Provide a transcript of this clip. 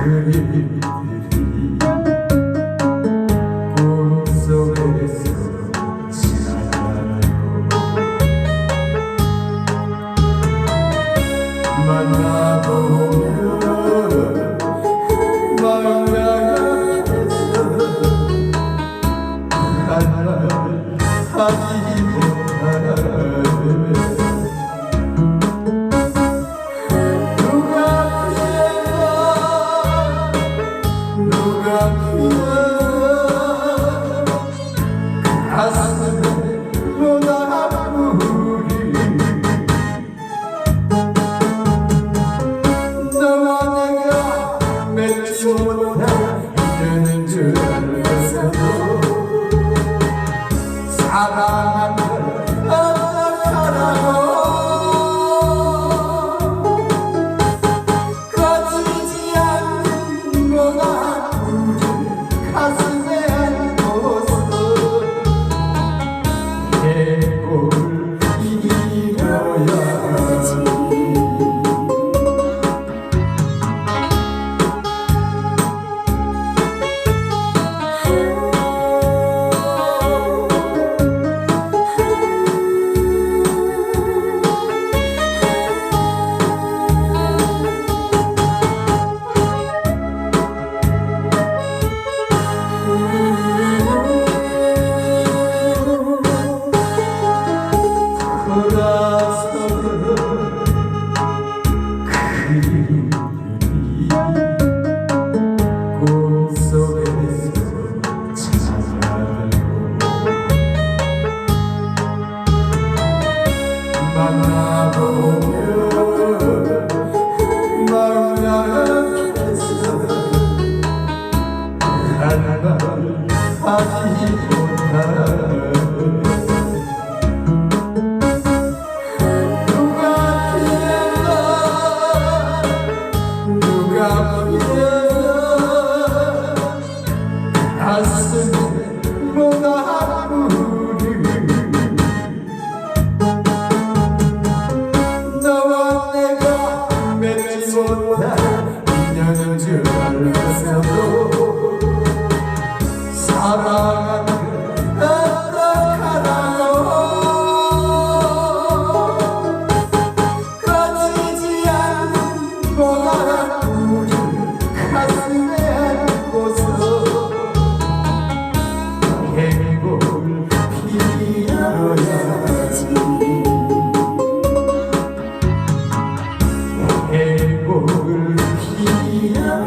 그림들이 꿈속에서 지나가고 만나보면 마음에서 한말 하지 못하네. 사랑하면 어떡하라고 거치지 않는 거가 우리 가슴에 안고서 해골 이겨야지. 그림들이 꿈속에서 찾아가고 만나보면 마음 약해서 한말 하지 못하네. 가슴에 뭐가 아프리 너와 내가 맺지 못한 인연인 줄 알면서도 사랑하는 어떡하라고 거치지 않는 뭐가 우리 가슴에 안고서 해골 피어야지. 해골 피어야지.